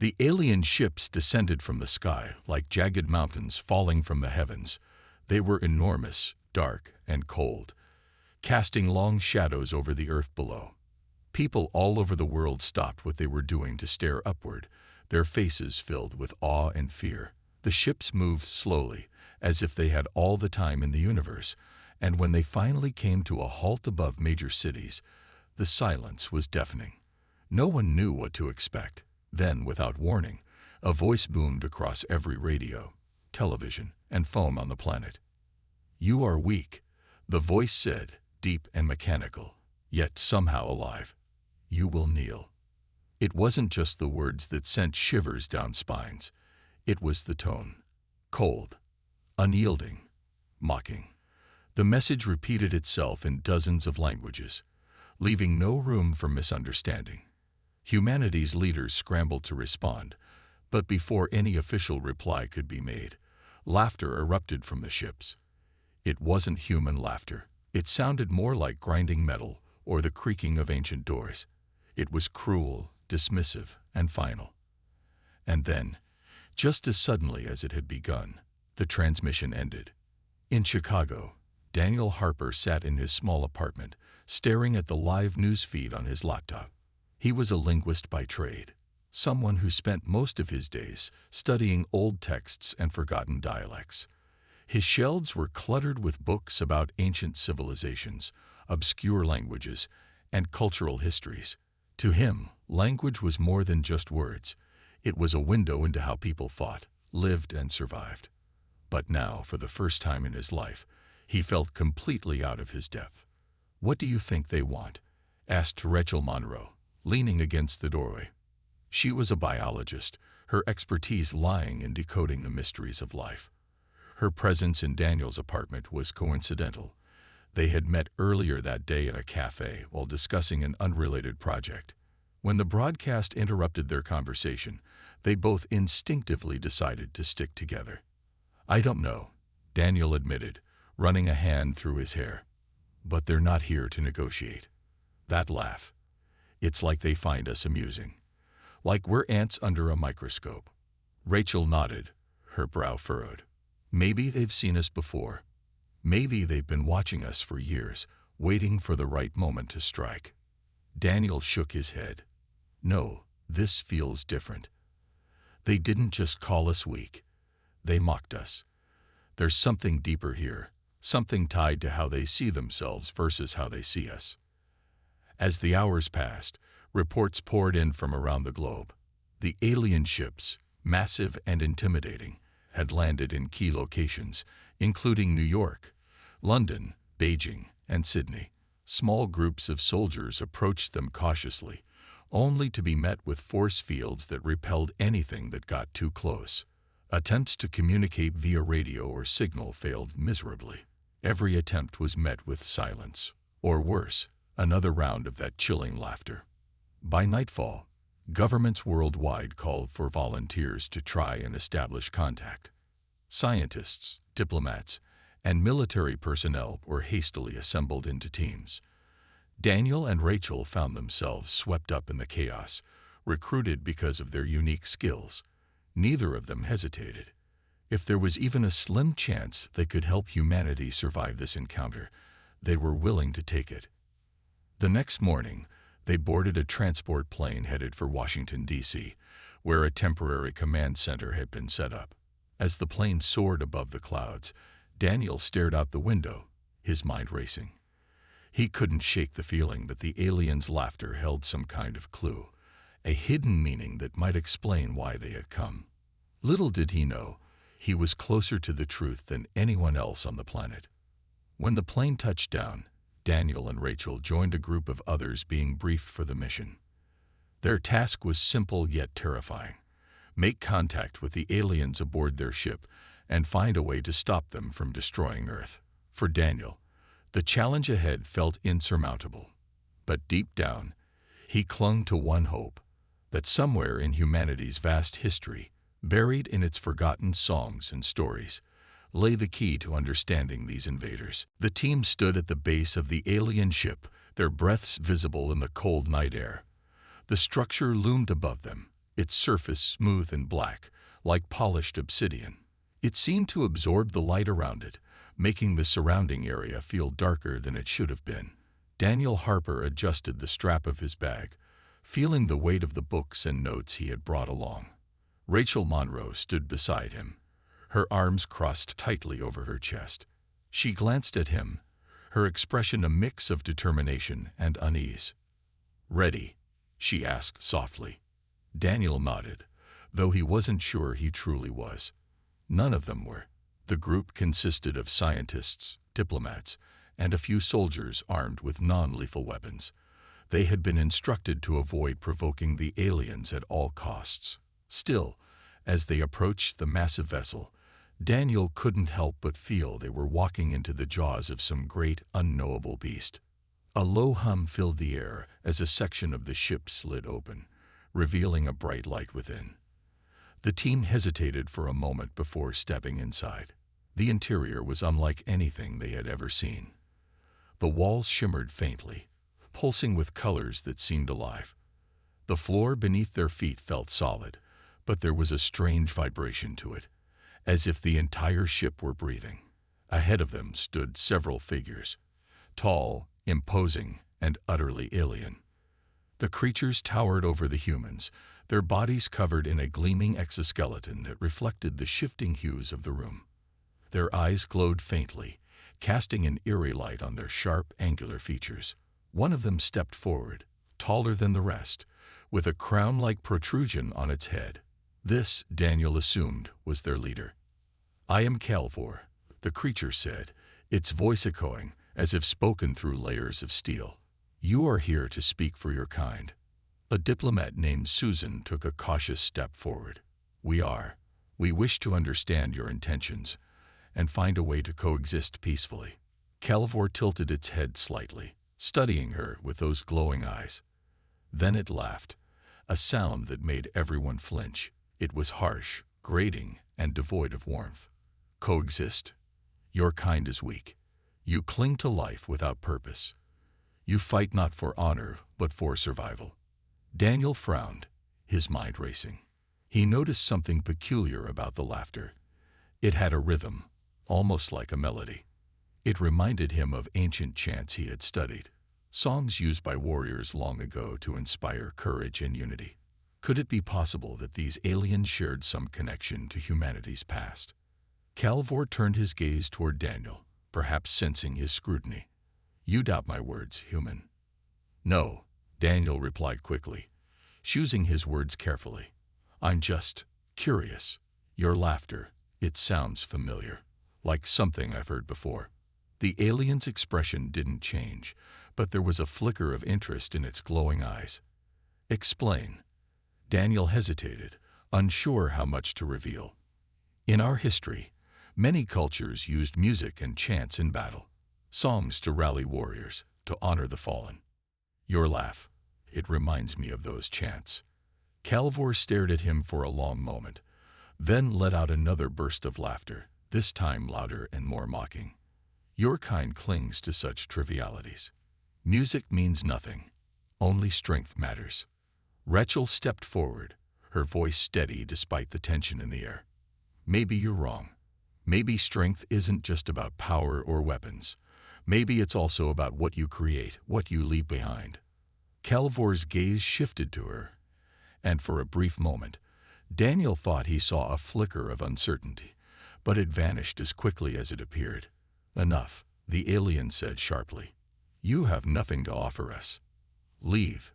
The alien ships descended from the sky like jagged mountains falling from the heavens. They were enormous, dark, and cold, casting long shadows over the earth below. People all over the world stopped what they were doing to stare upward, their faces filled with awe and fear. The ships moved slowly, as if they had all the time in the universe, and when they finally came to a halt above major cities, the silence was deafening. No one knew what to expect. Then, without warning, a voice boomed across every radio, television, and phone on the planet. "You are weak," the voice said, deep and mechanical, yet somehow alive. "You will kneel." It wasn't just the words that sent shivers down spines. It was the tone. Cold, unyielding, mocking. The message repeated itself in dozens of languages, leaving no room for misunderstanding. Humanity's leaders scrambled to respond, but before any official reply could be made, laughter erupted from the ships. It wasn't human laughter. It sounded more like grinding metal or the creaking of ancient doors. It was cruel, dismissive, and final. And then, just as suddenly as it had begun, the transmission ended. In Chicago, Daniel Harper sat in his small apartment, staring at the live news feed on his laptop. He was a linguist by trade, someone who spent most of his days studying old texts and forgotten dialects. His shelves were cluttered with books about ancient civilizations, obscure languages, and cultural histories. To him, language was more than just words. It was a window into how people thought, lived, and survived. But now, for the first time in his life, he felt completely out of his depth. "What do you think they want?" asked Rachel Monroe, leaning against the doorway. She was a biologist, her expertise lying in decoding the mysteries of life. Her presence in Daniel's apartment was coincidental. They had met earlier that day at a cafe while discussing an unrelated project. When the broadcast interrupted their conversation, they both instinctively decided to stick together. "I don't know," Daniel admitted, running a hand through his hair. "But they're not here to negotiate." That laugh. "It's like they find us amusing. Like we're ants under a microscope." Rachel nodded, her brow furrowed. "Maybe they've seen us before. Maybe they've been watching us for years, waiting for the right moment to strike." Daniel shook his head. "No, this feels different. They didn't just call us weak. They mocked us. There's something deeper here, something tied to how they see themselves versus how they see us." As the hours passed, reports poured in from around the globe. The alien ships, massive and intimidating, had landed in key locations, including New York, London, Beijing, and Sydney. Small groups of soldiers approached them cautiously, only to be met with force fields that repelled anything that got too close. Attempts to communicate via radio or signal failed miserably. Every attempt was met with silence, or worse, another round of that chilling laughter. By nightfall, governments worldwide called for volunteers to try and establish contact. Scientists, diplomats, and military personnel were hastily assembled into teams. Daniel and Rachel found themselves swept up in the chaos, recruited because of their unique skills. Neither of them hesitated. If there was even a slim chance they could help humanity survive this encounter, they were willing to take it. The next morning, they boarded a transport plane headed for Washington, D.C., where a temporary command center had been set up. As the plane soared above the clouds, Daniel stared out the window, his mind racing. He couldn't shake the feeling that the aliens' laughter held some kind of clue, a hidden meaning that might explain why they had come. Little did he know, he was closer to the truth than anyone else on the planet. When the plane touched down, Daniel and Rachel joined a group of others being briefed for the mission. Their task was simple yet terrifying: make contact with the aliens aboard their ship and find a way to stop them from destroying Earth. For Daniel, the challenge ahead felt insurmountable. But deep down, he clung to one hope: that somewhere in humanity's vast history, buried in its forgotten songs and stories, lay the key to understanding these invaders. The team stood at the base of the alien ship, their breaths visible in the cold night air. The structure loomed above them, its surface smooth and black, like polished obsidian. It seemed to absorb the light around it, making the surrounding area feel darker than it should have been. Daniel Harper adjusted the strap of his bag, feeling the weight of the books and notes he had brought along. Rachel Monroe stood beside him, her arms crossed tightly over her chest. She glanced at him, her expression a mix of determination and unease. "Ready?" she asked softly. Daniel nodded, though he wasn't sure he truly was. None of them were. The group consisted of scientists, diplomats, and a few soldiers armed with non-lethal weapons. They had been instructed to avoid provoking the aliens at all costs. Still, as they approached the massive vessel, Daniel couldn't help but feel they were walking into the jaws of some great, unknowable beast. A low hum filled the air as a section of the ship slid open, revealing a bright light within. The team hesitated for a moment before stepping inside. The interior was unlike anything they had ever seen. The walls shimmered faintly, pulsing with colors that seemed alive. The floor beneath their feet felt solid, but there was a strange vibration to it, as if the entire ship were breathing. Ahead of them stood several figures, tall, imposing, and utterly alien. The creatures towered over the humans, their bodies covered in a gleaming exoskeleton that reflected the shifting hues of the room. Their eyes glowed faintly, casting an eerie light on their sharp, angular features. One of them stepped forward, taller than the rest, with a crown-like protrusion on its head. This, Daniel assumed, was their leader. "I am Calvor," the creature said, its voice echoing, as if spoken through layers of steel. "You are here to speak for your kind." A diplomat named Susan took a cautious step forward. "We are. We wish to understand your intentions and find a way to coexist peacefully." Calvor tilted its head slightly, studying her with those glowing eyes. Then it laughed, a sound that made everyone flinch. It was harsh, grating, and devoid of warmth. "Coexist? Your kind is weak. You cling to life without purpose. You fight not for honor, but for survival." Daniel frowned, his mind racing. He noticed something peculiar about the laughter. It had a rhythm, almost like a melody. It reminded him of ancient chants he had studied, songs used by warriors long ago to inspire courage and unity. Could it be possible that these aliens shared some connection to humanity's past? Calvor turned his gaze toward Daniel, perhaps sensing his scrutiny. "You doubt my words, human." "No," Daniel replied quickly, choosing his words carefully. "I'm just curious. Your laughter, it sounds familiar, like something I've heard before." The alien's expression didn't change, but there was a flicker of interest in its glowing eyes. "Explain." Daniel hesitated, unsure how much to reveal. "In our history, many cultures used music and chants in battle, songs to rally warriors, to honor the fallen. Your laugh, it reminds me of those chants." Calvor stared at him for a long moment, then let out another burst of laughter, this time louder and more mocking. "Your kind clings to such trivialities. Music means nothing. Only strength matters." Rachel stepped forward, her voice steady despite the tension in the air. "Maybe you're wrong. Maybe strength isn't just about power or weapons. Maybe it's also about what you create, what you leave behind." Calvor's gaze shifted to her, and for a brief moment, Daniel thought he saw a flicker of uncertainty, but it vanished as quickly as it appeared. "Enough," the alien said sharply. "You have nothing to offer us. Leave."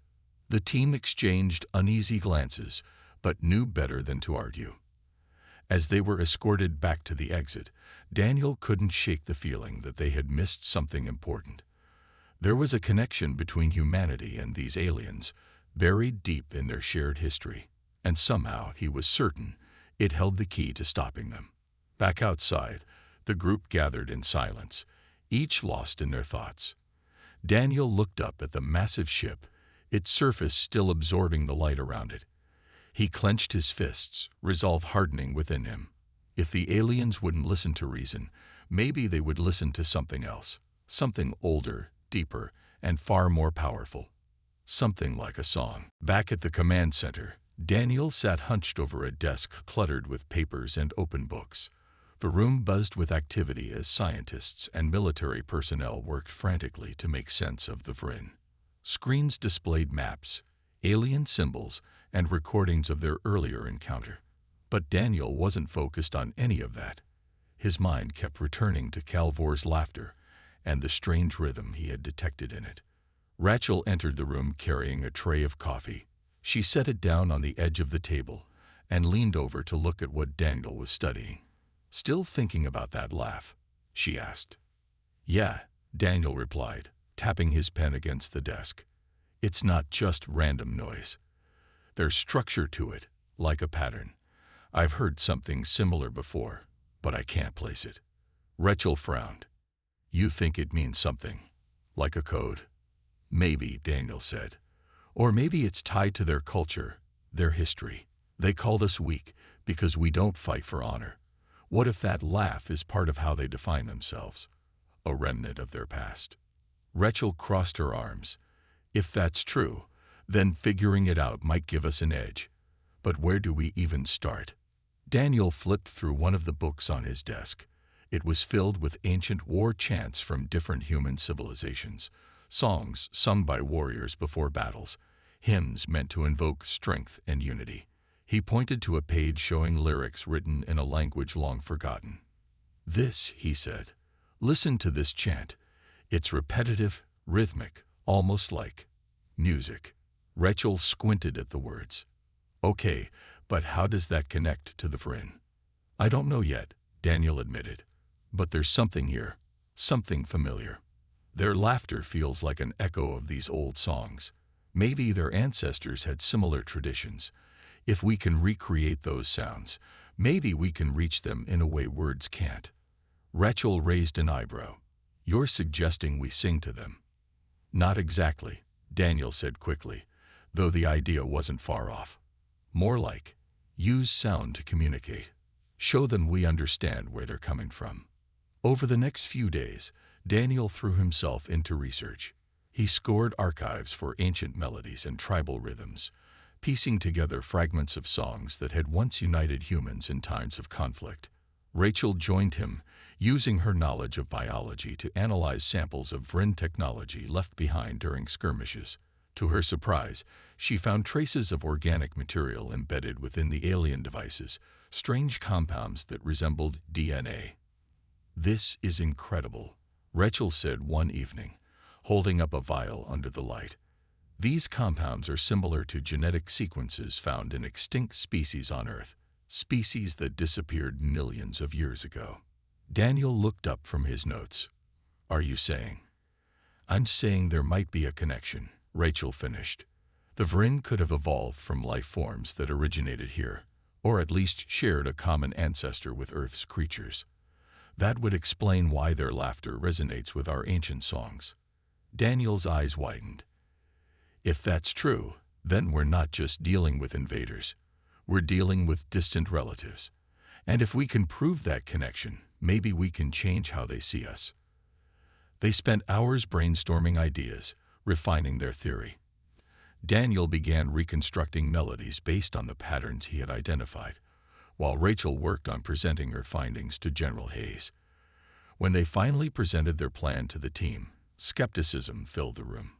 The team exchanged uneasy glances, but knew better than to argue. As they were escorted back to the exit, Daniel couldn't shake the feeling that they had missed something important. There was a connection between humanity and these aliens, buried deep in their shared history, and somehow he was certain it held the key to stopping them. Back outside, the group gathered in silence, each lost in their thoughts. Daniel looked up at the massive ship, its surface still absorbing the light around it. He clenched his fists, resolve hardening within him. If the aliens wouldn't listen to reason, maybe they would listen to something else, something older, deeper, and far more powerful. Something like a song. Back at the command center, Daniel sat hunched over a desk cluttered with papers and open books. The room buzzed with activity as scientists and military personnel worked frantically to make sense of the Vryn. Screens displayed maps, alien symbols, and recordings of their earlier encounter. But Daniel wasn't focused on any of that. His mind kept returning to Calvor's laughter and the strange rhythm he had detected in it. Rachel entered the room carrying a tray of coffee. She set it down on the edge of the table and leaned over to look at what Daniel was studying. "Still thinking about that laugh?" she asked. "Yeah," Daniel replied, tapping his pen against the desk. "It's not just random noise. There's structure to it, like a pattern. I've heard something similar before, but I can't place it." Rachel frowned. "You think it means something, like a code?" "Maybe," Daniel said. "Or maybe it's tied to their culture, their history. They called us weak because we don't fight for honor. What if that laugh is part of how they define themselves? A remnant of their past?" Rachel crossed her arms. "If that's true, then figuring it out might give us an edge. But where do we even start?" Daniel flipped through one of the books on his desk. It was filled with ancient war chants from different human civilizations, songs sung by warriors before battles, hymns meant to invoke strength and unity. He pointed to a page showing lyrics written in a language long forgotten. "This," he said. "Listen to this chant. It's repetitive, rhythmic, almost like music." Rachel squinted at the words. "Okay, but how does that connect to the Vryn?" "I don't know yet," Daniel admitted. "But there's something here, something familiar. Their laughter feels like an echo of these old songs. Maybe their ancestors had similar traditions. If we can recreate those sounds, maybe we can reach them in a way words can't." Rachel raised an eyebrow. "You're suggesting we sing to them?" "Not exactly," Daniel said quickly, though the idea wasn't far off. "More like, use sound to communicate. Show them we understand where they're coming from." Over the next few days, Daniel threw himself into research. He scoured archives for ancient melodies and tribal rhythms, piecing together fragments of songs that had once united humans in times of conflict. Rachel joined him, using her knowledge of biology to analyze samples of Vryn technology left behind during skirmishes. To her surprise, she found traces of organic material embedded within the alien devices, strange compounds that resembled DNA. "This is incredible," Rachel said one evening, holding up a vial under the light. "These compounds are similar to genetic sequences found in extinct species on Earth, species that disappeared millions of years ago." Daniel looked up from his notes. "Are you saying?" "I'm saying there might be a connection," Rachel finished. "The Vryn could have evolved from life forms that originated here, or at least shared a common ancestor with Earth's creatures. That would explain why their laughter resonates with our ancient songs." Daniel's eyes widened. "If that's true, then we're not just dealing with invaders. We're dealing with distant relatives. And if we can prove that connection, maybe we can change how they see us." They spent hours brainstorming ideas, refining their theory. Daniel began reconstructing melodies based on the patterns he had identified, while Rachel worked on presenting her findings to General Hayes. When they finally presented their plan to the team, skepticism filled the room.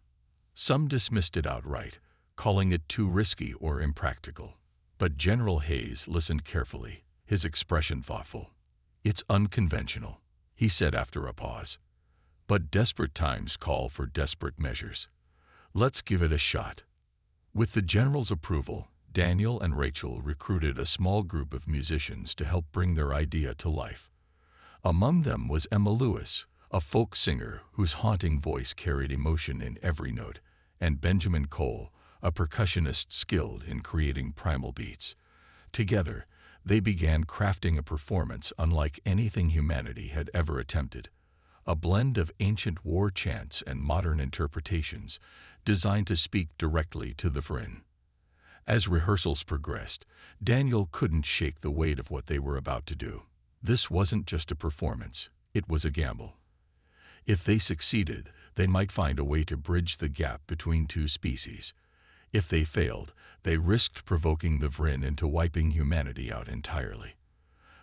Some dismissed it outright, calling it too risky or impractical. But General Hayes listened carefully, his expression thoughtful. "It's unconventional," he said after a pause. "But desperate times call for desperate measures. Let's give it a shot." With the General's approval, Daniel and Rachel recruited a small group of musicians to help bring their idea to life. Among them was Emma Lewis, a folk singer whose haunting voice carried emotion in every note, and Benjamin Cole, a percussionist skilled in creating primal beats. Together, they began crafting a performance unlike anything humanity had ever attempted, a blend of ancient war chants and modern interpretations designed to speak directly to the Vryn. As rehearsals progressed, Daniel couldn't shake the weight of what they were about to do. This wasn't just a performance, it was a gamble. If they succeeded, they might find a way to bridge the gap between two species. If they failed, they risked provoking the Vryn into wiping humanity out entirely.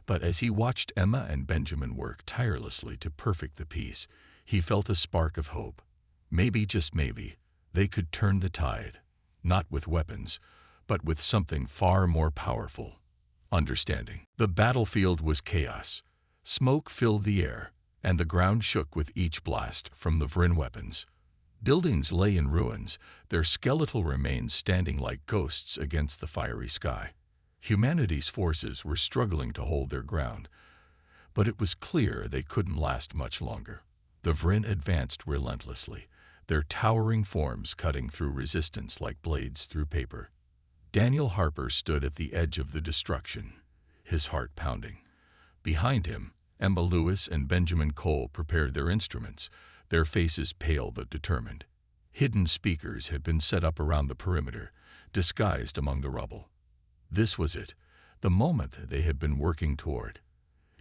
But as he watched Emma and Benjamin work tirelessly to perfect the piece, he felt a spark of hope. Maybe, just maybe, they could turn the tide, not with weapons, but with something far more powerful: understanding. The battlefield was chaos. Smoke filled the air, and the ground shook with each blast from the Vryn weapons. Buildings lay in ruins, their skeletal remains standing like ghosts against the fiery sky. Humanity's forces were struggling to hold their ground, but it was clear they couldn't last much longer. The Vryn advanced relentlessly, their towering forms cutting through resistance like blades through paper. Daniel Harper stood at the edge of the destruction, his heart pounding. Behind him, Emma Lewis and Benjamin Cole prepared their instruments, their faces pale but determined. Hidden speakers had been set up around the perimeter, disguised among the rubble. This was it, the moment they had been working toward.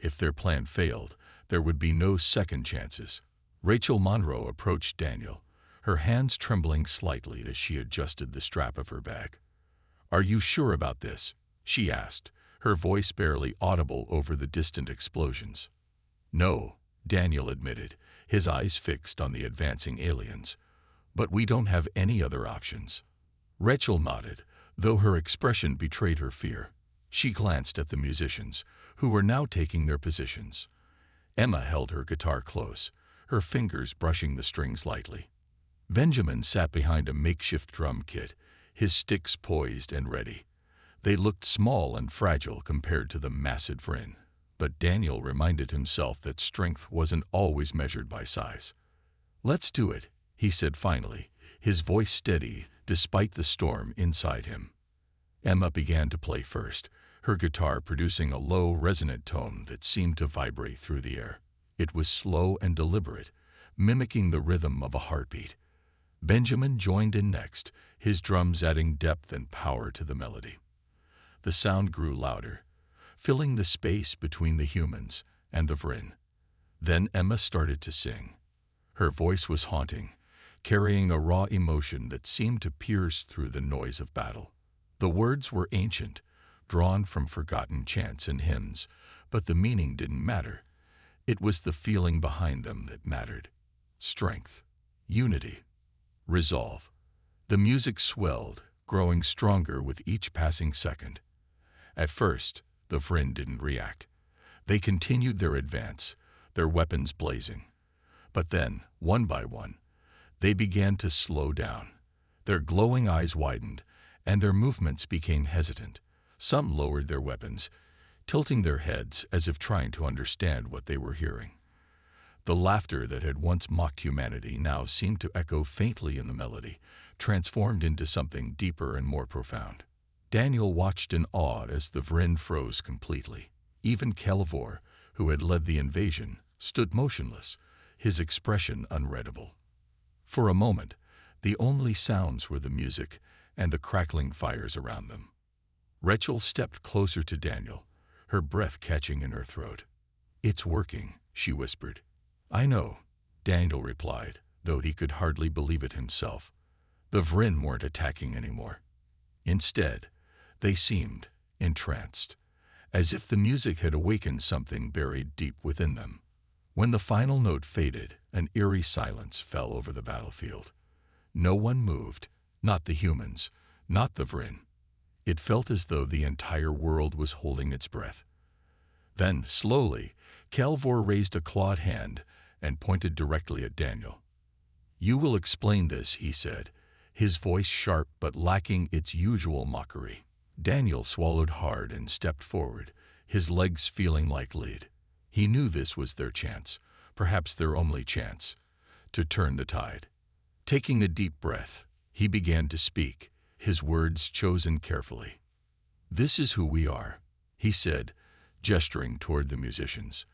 If their plan failed, there would be no second chances. Rachel Monroe approached Daniel, her hands trembling slightly as she adjusted the strap of her bag. "Are you sure about this?" she asked, her voice barely audible over the distant explosions. "No," Daniel admitted, his eyes fixed on the advancing aliens. "But we don't have any other options." Rachel nodded, though her expression betrayed her fear. She glanced at the musicians, who were now taking their positions. Emma held her guitar close, her fingers brushing the strings lightly. Benjamin sat behind a makeshift drum kit, his sticks poised and ready. They looked small and fragile compared to the massive Vryn, but Daniel reminded himself that strength wasn't always measured by size. "Let's do it," he said finally, his voice steady despite the storm inside him. Emma began to play first, her guitar producing a low, resonant tone that seemed to vibrate through the air. It was slow and deliberate, mimicking the rhythm of a heartbeat. Benjamin joined in next, his drums adding depth and power to the melody. The sound grew louder, filling the space between the humans and the Vryn. Then Emma started to sing. Her voice was haunting, carrying a raw emotion that seemed to pierce through the noise of battle. The words were ancient, drawn from forgotten chants and hymns, but the meaning didn't matter. It was the feeling behind them that mattered. Strength, unity, resolve. The music swelled, growing stronger with each passing second. At first, the Vryn didn't react. They continued their advance, their weapons blazing. But then, one by one, they began to slow down. Their glowing eyes widened, and their movements became hesitant. Some lowered their weapons, tilting their heads as if trying to understand what they were hearing. The laughter that had once mocked humanity now seemed to echo faintly in the melody, transformed into something deeper and more profound. Daniel watched in awe as the Vryn froze completely. Even Kelvor, who had led the invasion, stood motionless, his expression unreadable. For a moment, the only sounds were the music and the crackling fires around them. Rachel stepped closer to Daniel, her breath catching in her throat. "It's working," she whispered. "I know," Daniel replied, though he could hardly believe it himself. The Vryn weren't attacking anymore. Instead, they seemed entranced, as if the music had awakened something buried deep within them. When the final note faded, an eerie silence fell over the battlefield. No one moved, not the humans, not the Vryn. It felt as though the entire world was holding its breath. Then, slowly, Kelvor raised a clawed hand and pointed directly at Daniel. "You will explain this," he said, his voice sharp but lacking its usual mockery. Daniel swallowed hard and stepped forward, his legs feeling like lead. He knew this was their chance, perhaps their only chance, to turn the tide. Taking a deep breath, he began to speak, his words chosen carefully. "This is who we are," he said, gesturing toward the musicians.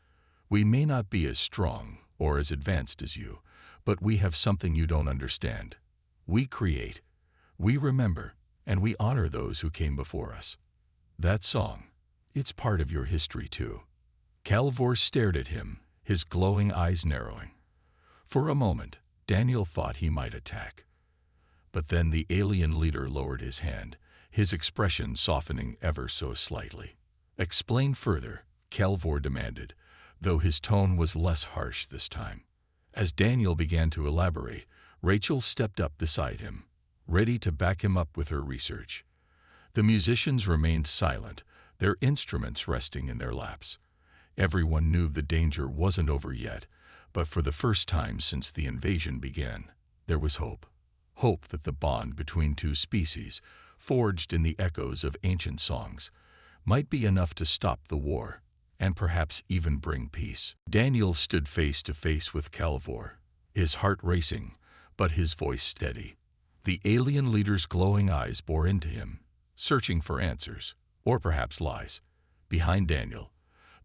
"We may not be as strong or as advanced as you, but we have something you don't understand. We create, we remember, and we honor those who came before us. That song, it's part of your history too." Kelvor stared at him, his glowing eyes narrowing. For a moment, Daniel thought he might attack. But then the alien leader lowered his hand, his expression softening ever so slightly. "Explain further," Calvor demanded, though his tone was less harsh this time. As Daniel began to elaborate, Rachel stepped up beside him, ready to back him up with her research. The musicians remained silent, their instruments resting in their laps. Everyone knew the danger wasn't over yet, but for the first time since the invasion began, there was hope. Hope that the bond between two species, forged in the echoes of ancient songs, might be enough to stop the war, and perhaps even bring peace. Daniel stood face to face with Calvor, his heart racing, but his voice steady. The alien leader's glowing eyes bore into him, searching for answers, or perhaps lies. Behind Daniel,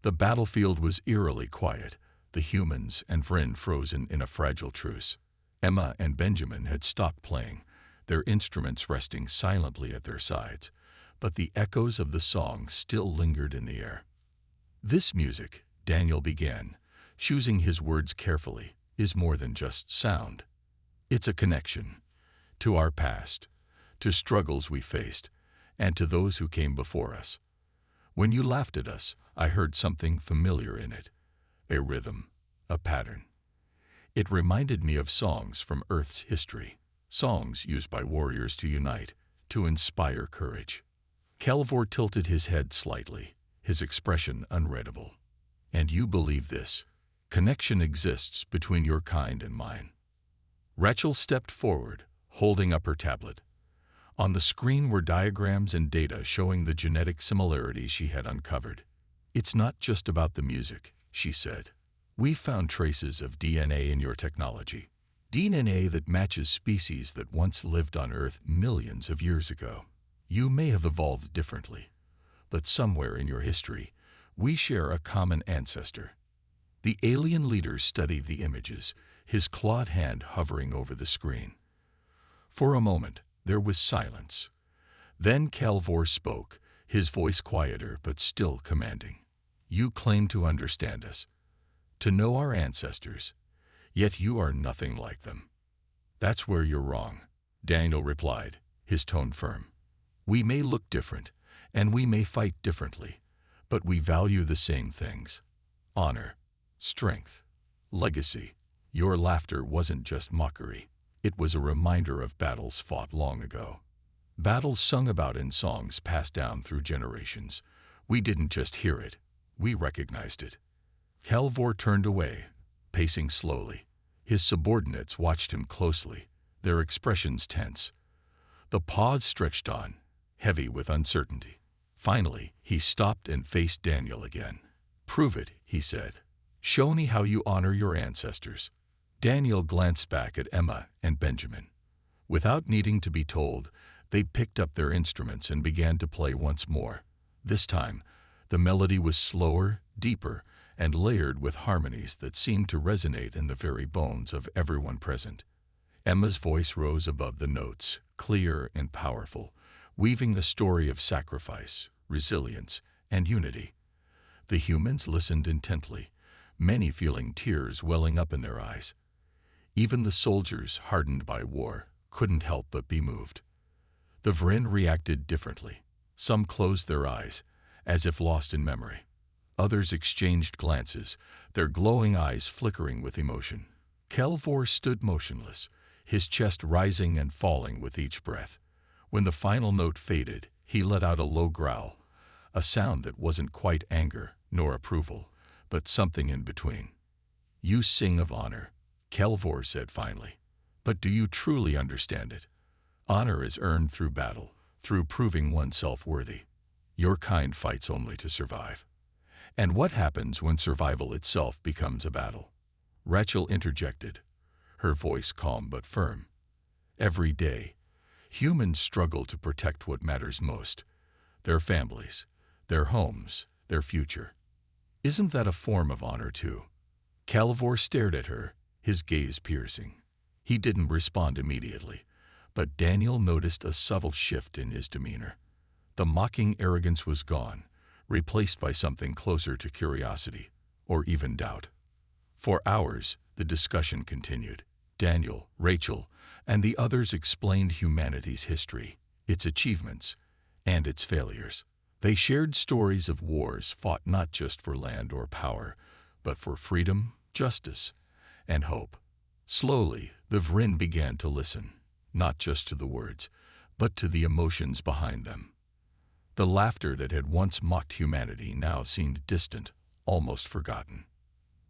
the battlefield was eerily quiet, the humans and Vryn frozen in a fragile truce. Emma and Benjamin had stopped playing, their instruments resting silently at their sides, but the echoes of the song still lingered in the air. "This music," Daniel began, choosing his words carefully, "is more than just sound. It's a connection to our past, to struggles we faced, and to those who came before us. When you laughed at us, I heard something familiar in it, a rhythm, a pattern. It reminded me of songs from Earth's history, songs used by warriors to unite, to inspire courage." Calvor tilted his head slightly, his expression unreadable. "And you believe this? Connection exists between your kind and mine." Rachel stepped forward, holding up her tablet. On the screen were diagrams and data showing the genetic similarities she had uncovered. "It's not just about the music," she said. "We found traces of DNA in your technology, DNA that matches species that once lived on Earth millions of years ago. You may have evolved differently, but somewhere in your history, we share a common ancestor." The alien leader studied the images, his clawed hand hovering over the screen. For a moment, there was silence. Then Calvor spoke, his voice quieter but still commanding. "You claim to understand us, to know our ancestors, yet you are nothing like them." "That's where you're wrong," Daniel replied, his tone firm. "We may look different, and we may fight differently, but we value the same things: honor, strength, legacy. Your laughter wasn't just mockery. It was a reminder of battles fought long ago. Battles sung about in songs passed down through generations. We didn't just hear it, we recognized it." Calvor turned away, pacing slowly. His subordinates watched him closely, their expressions tense. The pause stretched on, heavy with uncertainty. Finally, he stopped and faced Daniel again. "Prove it," he said. "Show me how you honor your ancestors." Daniel glanced back at Emma and Benjamin. Without needing to be told, they picked up their instruments and began to play once more. This time, the melody was slower, deeper, and layered with harmonies that seemed to resonate in the very bones of everyone present. Emma's voice rose above the notes, clear and powerful, weaving a story of sacrifice, resilience, and unity. The humans listened intently, many feeling tears welling up in their eyes. Even the soldiers, hardened by war, couldn't help but be moved. The Vryn reacted differently. Some closed their eyes, as if lost in memory. Others exchanged glances, their glowing eyes flickering with emotion. Calvor stood motionless, his chest rising and falling with each breath. When the final note faded, he let out a low growl, a sound that wasn't quite anger nor approval, but something in between. "You sing of honor," Calvor said finally, "but do you truly understand it? Honor is earned through battle, through proving oneself worthy. Your kind fights only to survive. And what happens when survival itself becomes a battle?" Rachel interjected, her voice calm but firm. "Every day, humans struggle to protect what matters most: their families, their homes, their future. Isn't that a form of honor too?" Calvor stared at her, his gaze piercing. He didn't respond immediately, but Daniel noticed a subtle shift in his demeanor. The mocking arrogance was gone, replaced by something closer to curiosity, or even doubt. For hours, the discussion continued. Daniel, Rachel, and the others explained humanity's history, its achievements, and its failures. They shared stories of wars fought not just for land or power, but for freedom, justice, and hope. Slowly, the Vrin began to listen, not just to the words, but to the emotions behind them. The laughter that had once mocked humanity now seemed distant, almost forgotten.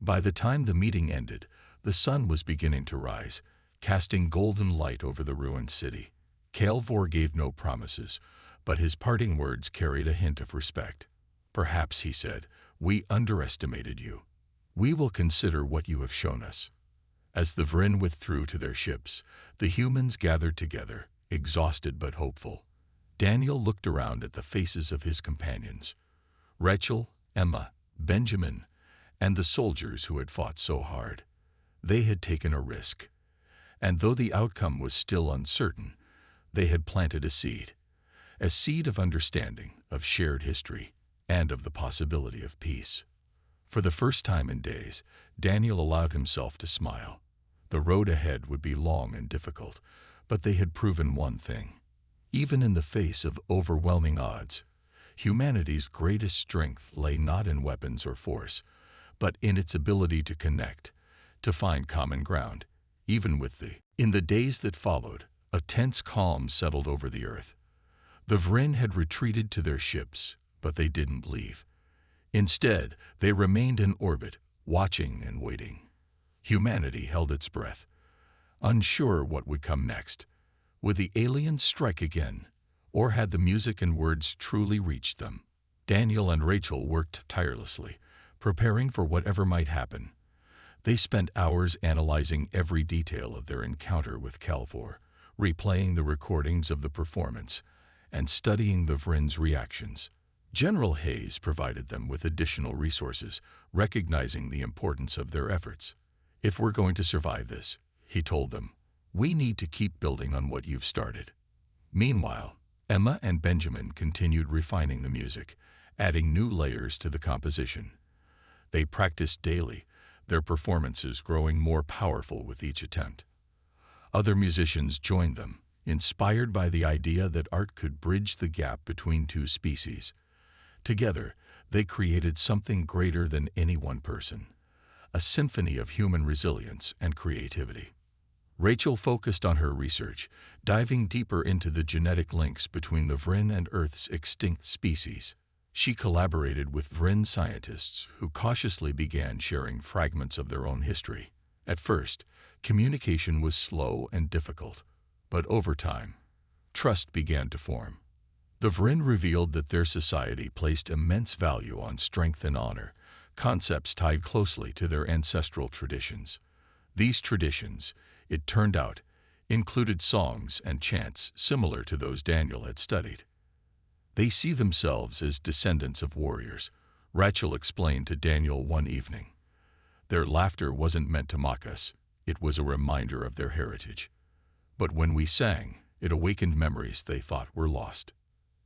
By the time the meeting ended, the sun was beginning to rise, casting golden light over the ruined city. Calvor gave no promises, but his parting words carried a hint of respect. Perhaps, he said, we underestimated you. We will consider what you have shown us. As the Vrin withdrew to their ships, the humans gathered together, exhausted but hopeful. Daniel looked around at the faces of his companions. Rachel, Emma, Benjamin, and the soldiers who had fought so hard. They had taken a risk. And though the outcome was still uncertain, they had planted a seed of understanding, of shared history, and of the possibility of peace. For the first time in days, Daniel allowed himself to smile. The road ahead would be long and difficult, but they had proven one thing. Even in the face of overwhelming odds, humanity's greatest strength lay not in weapons or force, but in its ability to connect, to find common ground, even with the. In the days that followed, a tense calm settled over the earth. The Vrin had retreated to their ships, but they didn't leave. Instead, they remained in orbit, watching and waiting. Humanity held its breath, unsure what would come next. Would the aliens strike again, or had the music and words truly reached them? Daniel and Rachel worked tirelessly, preparing for whatever might happen. They spent hours analyzing every detail of their encounter with Calvor, replaying the recordings of the performance, and studying the Vrin's reactions. General Hayes provided them with additional resources, recognizing the importance of their efforts. If we're going to survive this, he told them, we need to keep building on what you've started. Meanwhile, Emma and Benjamin continued refining the music, adding new layers to the composition. They practiced daily, their performances growing more powerful with each attempt. Other musicians joined them, inspired by the idea that art could bridge the gap between two species. Together, they created something greater than any one person, a symphony of human resilience and creativity. Rachel focused on her research, diving deeper into the genetic links between the Vrin and Earth's extinct species. She collaborated with Vrin scientists who cautiously began sharing fragments of their own history. At first, communication was slow and difficult, but over time, trust began to form. The Vrin revealed that their society placed immense value on strength and honor, concepts tied closely to their ancestral traditions. These traditions, it turned out, included songs and chants similar to those Daniel had studied. They see themselves as descendants of warriors, Rachel explained to Daniel one evening. Their laughter wasn't meant to mock us, it was a reminder of their heritage. But when we sang, it awakened memories they thought were lost.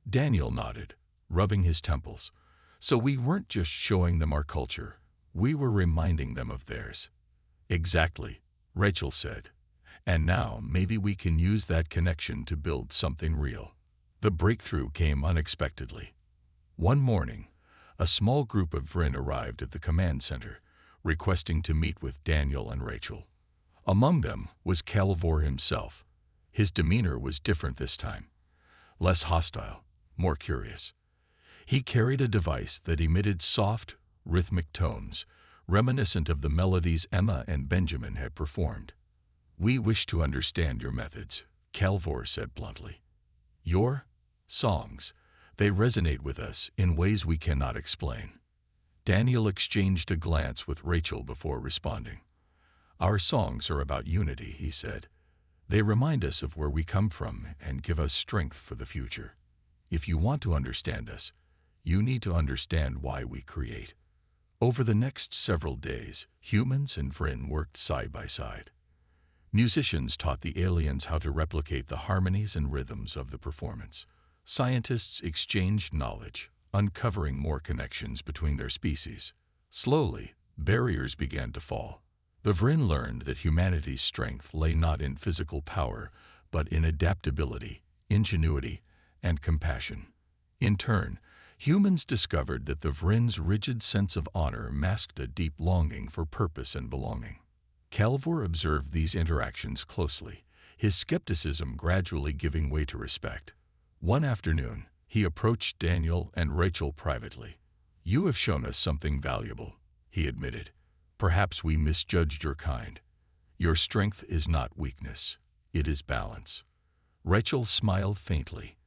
Daniel nodded, rubbing his temples. So we weren't just showing them our culture, we were reminding them of theirs. Exactly, Rachel said. And now maybe we can use that connection to build something real. The breakthrough came unexpectedly. One morning, a small group of Vrin arrived at the command center, requesting to meet with Daniel and Rachel. Among them was Calvor himself. His demeanor was different this time, less hostile, more curious. He carried a device that emitted soft, rhythmic tones, reminiscent of the melodies Emma and Benjamin had performed. We wish to understand your methods, Calvor said bluntly. Your songs, they resonate with us in ways we cannot explain. Daniel exchanged a glance with Rachel before responding. Our songs are about unity, he said. They remind us of where we come from and give us strength for the future. If you want to understand us, you need to understand why we create. Over the next several days, humans and Vrin worked side by side. Musicians taught the aliens how to replicate the harmonies and rhythms of the performance. Scientists exchanged knowledge, uncovering more connections between their species. Slowly, barriers began to fall. The Vryn learned that humanity's strength lay not in physical power, but in adaptability, ingenuity, and compassion. In turn, humans discovered that the Vryn's rigid sense of honor masked a deep longing for purpose and belonging. Calvor observed these interactions closely, his skepticism gradually giving way to respect. One afternoon, he approached Daniel and Rachel privately. "You have shown us something valuable," he admitted. "Perhaps we misjudged your kind. Your strength is not weakness, it is balance." Rachel smiled faintly.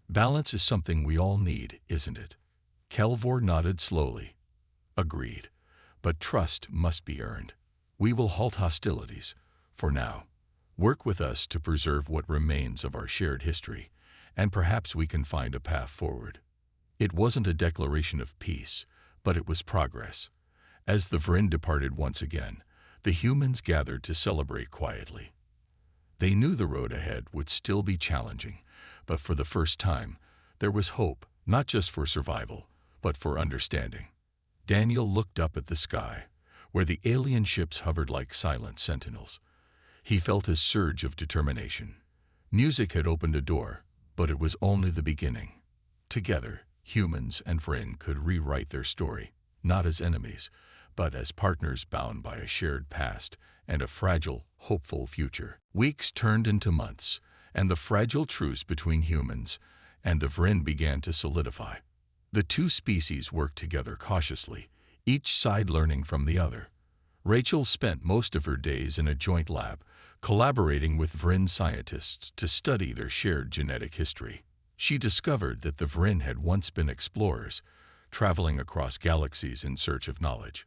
"Balance is something we all need, isn't it?" Calvor nodded slowly. "Agreed. But trust must be earned. We will halt hostilities, for now. Work with us to preserve what remains of our shared history, and perhaps we can find a path forward." It wasn't a declaration of peace, but it was progress. As the Vryn departed once again, the humans gathered to celebrate quietly. They knew the road ahead would still be challenging, but for the first time, there was hope, not just for survival, but for understanding. Daniel looked up at the sky, where the alien ships hovered like silent sentinels. He felt a surge of determination. Music had opened a door, but it was only the beginning. Together, humans and Vryn could rewrite their story, not as enemies, but as partners bound by a shared past and a fragile, hopeful future. Weeks turned into months, and the fragile truce between humans and the Vryn began to solidify. The two species worked together cautiously, each side learning from the other. Rachel spent most of her days in a joint lab, collaborating with Vryn scientists to study their shared genetic history. She discovered that the Vryn had once been explorers, traveling across galaxies in search of knowledge.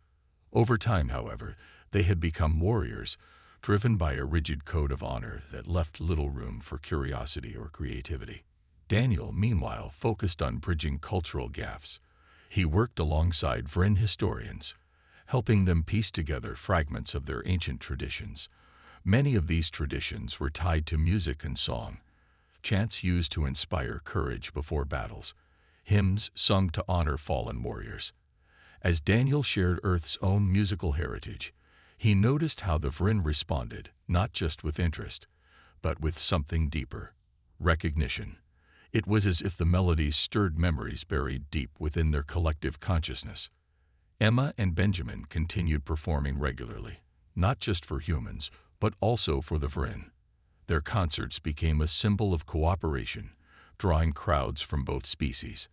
Over time, however, they had become warriors, driven by a rigid code of honor that left little room for curiosity or creativity. Daniel, meanwhile, focused on bridging cultural gaps. He worked alongside Vryn historians, helping them piece together fragments of their ancient traditions. Many of these traditions were tied to music and song, chants used to inspire courage before battles, hymns sung to honor fallen warriors. As Daniel shared Earth's own musical heritage, he noticed how the Vryn responded, not just with interest, but with something deeper: recognition. It was as if the melodies stirred memories buried deep within their collective consciousness. Emma and Benjamin continued performing regularly, not just for humans, but also for the Vryn. Their concerts became a symbol of cooperation, drawing crowds from both species.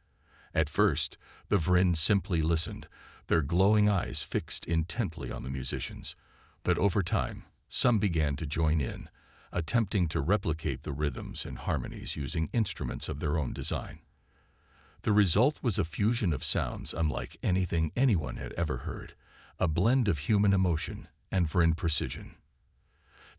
At first, the Vryn simply listened, their glowing eyes fixed intently on the musicians. But over time, some began to join in, attempting to replicate the rhythms and harmonies using instruments of their own design. The result was a fusion of sounds unlike anything anyone had ever heard, a blend of human emotion and Vryn precision.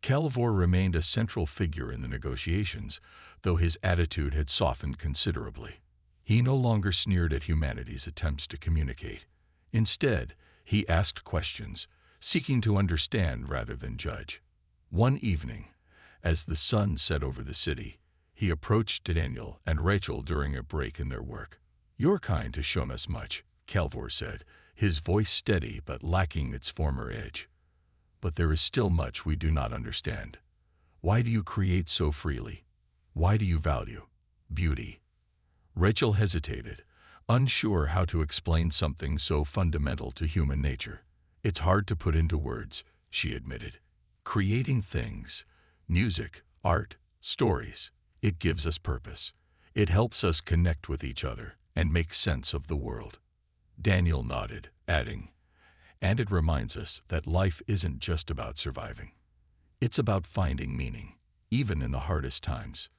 Calvor remained a central figure in the negotiations, though his attitude had softened considerably. He no longer sneered at humanity's attempts to communicate. Instead, he asked questions, seeking to understand rather than judge. One evening, as the sun set over the city, he approached Daniel and Rachel during a break in their work. "Your kind has shown us much," Calvor said, his voice steady but lacking its former edge. "But there is still much we do not understand. Why do you create so freely? Why do you value beauty?" Rachel hesitated, unsure how to explain something so fundamental to human nature. "It's hard to put into words," she admitted. "Creating things, music, art, stories, it gives us purpose. It helps us connect with each other and make sense of the world." Daniel nodded, adding, "And it reminds us that life isn't just about surviving. It's about finding meaning, even in the hardest times."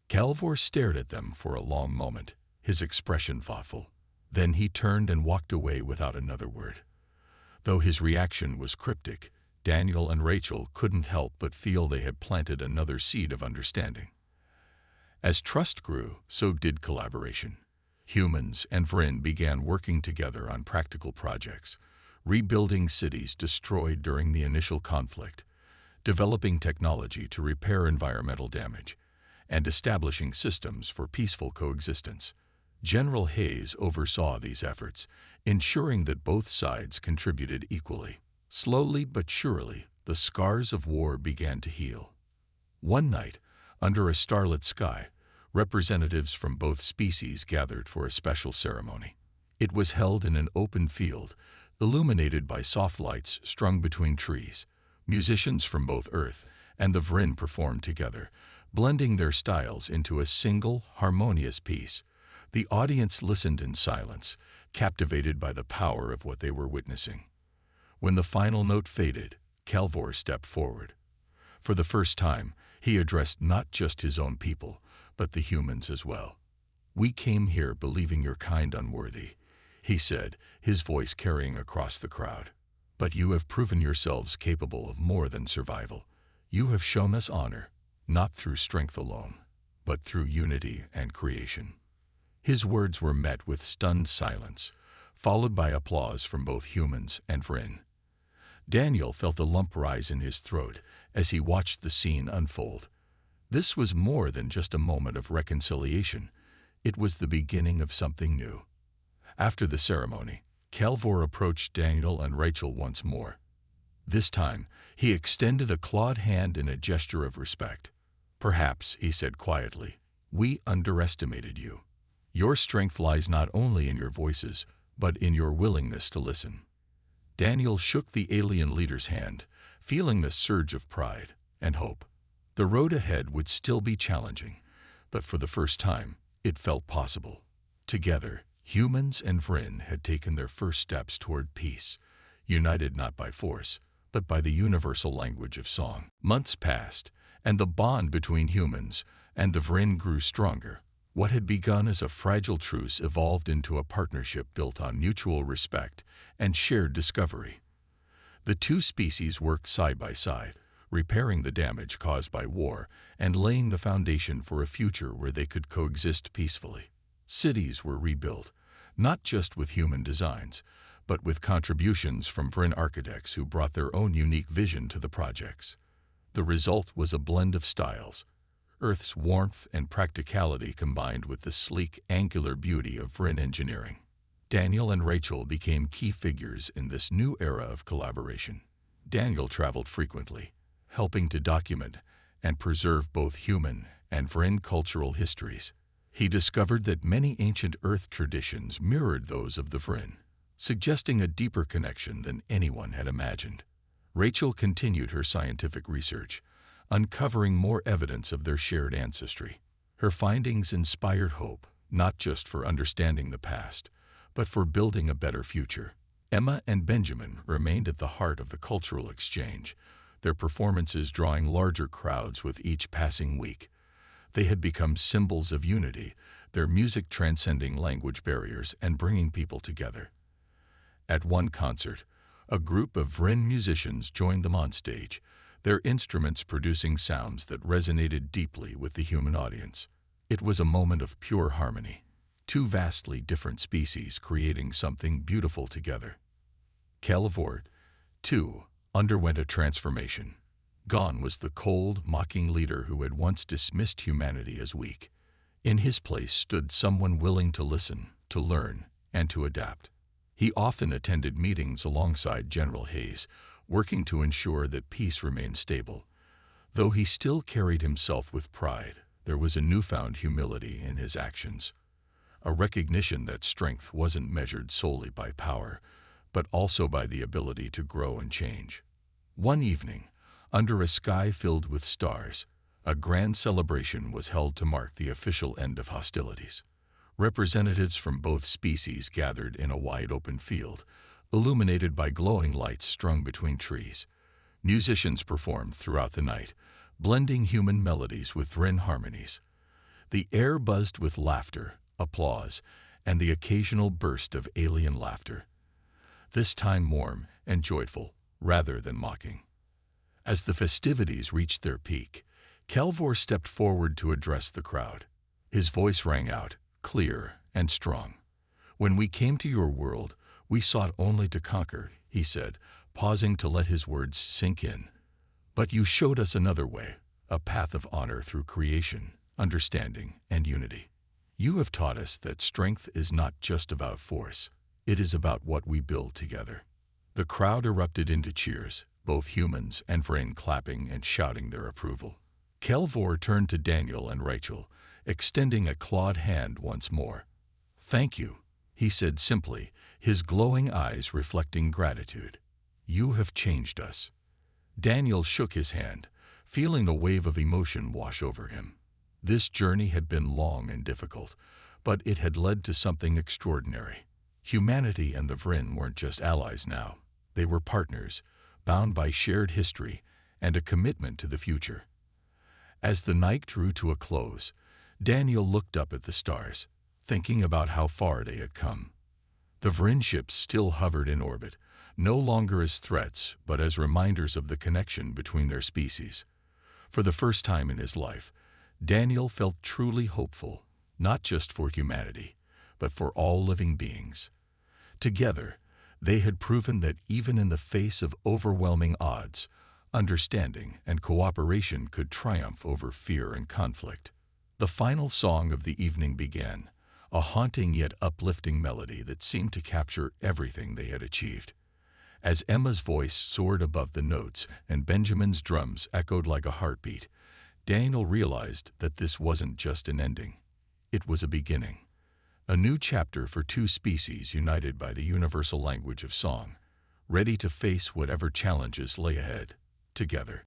Calvor stared at them for a long moment, his expression thoughtful. Then he turned and walked away without another word. Though his reaction was cryptic, Daniel and Rachel couldn't help but feel they had planted another seed of understanding. As trust grew, so did collaboration. Humans and Vryn began working together on practical projects, rebuilding cities destroyed during the initial conflict, developing technology to repair environmental damage, and establishing systems for peaceful coexistence. General Hayes oversaw these efforts, ensuring that both sides contributed equally. Slowly but surely, the scars of war began to heal. One night, under a starlit sky, representatives from both species gathered for a special ceremony. It was held in an open field, illuminated by soft lights strung between trees. Musicians from both Earth and the Vryn performed together, blending their styles into a single, harmonious piece. The audience listened in silence, captivated by the power of what they were witnessing. When the final note faded, Calvor stepped forward. For the first time, he addressed not just his own people, but the humans as well. "We came here believing your kind unworthy," he said, his voice carrying across the crowd. "But you have proven yourselves capable of more than survival. You have shown us honor, not through strength alone, but through unity and creation." His words were met with stunned silence, followed by applause from both humans and Vryn. Daniel felt a lump rise in his throat as he watched the scene unfold. This was more than just a moment of reconciliation. It was the beginning of something new. After the ceremony, Calvor approached Daniel and Rachel once more. This time, he extended a clawed hand in a gesture of respect. "Perhaps," he said quietly, "we underestimated you. Your strength lies not only in your voices, but in your willingness to listen." Daniel shook the alien leader's hand, feeling the surge of pride and hope. The road ahead would still be challenging, but for the first time, it felt possible. Together, humans and Vryn had taken their first steps toward peace, united not by force, but by the universal language of song. Months passed, and the bond between humans and the Vryn grew stronger. What had begun as a fragile truce evolved into a partnership built on mutual respect and shared discovery. The two species worked side by side, repairing the damage caused by war and laying the foundation for a future where they could coexist peacefully. Cities were rebuilt, not just with human designs, but with contributions from Vryn architects who brought their own unique vision to the projects. The result was a blend of styles, Earth's warmth and practicality combined with the sleek, angular beauty of Vryn engineering. Daniel and Rachel became key figures in this new era of collaboration. Daniel traveled frequently, helping to document and preserve both human and Vryn cultural histories. He discovered that many ancient Earth traditions mirrored those of the Vryn, suggesting a deeper connection than anyone had imagined. Rachel continued her scientific research, uncovering more evidence of their shared ancestry. Her findings inspired hope, not just for understanding the past, but for building a better future. Emma and Benjamin remained at the heart of the cultural exchange, their performances drawing larger crowds with each passing week. They had become symbols of unity, their music transcending language barriers and bringing people together. At one concert, a group of Vryn musicians joined them on stage, their instruments producing sounds that resonated deeply with the human audience. It was a moment of pure harmony, two vastly different species creating something beautiful together. Calvor, too, underwent a transformation. Gone was the cold, mocking leader who had once dismissed humanity as weak. In his place stood someone willing to listen, to learn, and to adapt. He often attended meetings alongside General Hayes, working to ensure that peace remained stable. Though he still carried himself with pride, there was a newfound humility in his actions, a recognition that strength wasn't measured solely by power, but also by the ability to grow and change. One evening, under a sky filled with stars, a grand celebration was held to mark the official end of hostilities. Representatives from both species gathered in a wide open field, illuminated by glowing lights strung between trees. Musicians performed throughout the night, blending human melodies with Vryn harmonies. The air buzzed with laughter, applause, and the occasional burst of alien laughter, this time warm and joyful rather than mocking. As the festivities reached their peak, Calvor stepped forward to address the crowd. His voice rang out, clear and strong. "When we came to your world, we sought only to conquer," he said, pausing to let his words sink in. "But you showed us another way, a path of honor through creation, understanding, and unity. You have taught us that strength is not just about force, it is about what we build together." The crowd erupted into cheers, both humans and Vryn clapping and shouting their approval. Kelvor turned to Daniel and Rachel, extending a clawed hand once more. "Thank you," he said simply, his glowing eyes reflecting gratitude. "You have changed us." Daniel shook his hand, feeling a wave of emotion wash over him. This journey had been long and difficult, but it had led to something extraordinary. Humanity and the Vryn weren't just allies now. They were partners, bound by shared history and a commitment to the future. As the night drew to a close, Daniel looked up at the stars, thinking about how far they had come. The Vryn ships still hovered in orbit, no longer as threats but as reminders of the connection between their species. For the first time in his life, Daniel felt truly hopeful, not just for humanity, but for all living beings. Together, they had proven that even in the face of overwhelming odds, understanding and cooperation could triumph over fear and conflict. The final song of the evening began, a haunting yet uplifting melody that seemed to capture everything they had achieved. As Emma's voice soared above the notes and Benjamin's drums echoed like a heartbeat, Daniel realized that this wasn't just an ending. It was a beginning. A new chapter for two species united by the universal language of song, ready to face whatever challenges lay ahead, together.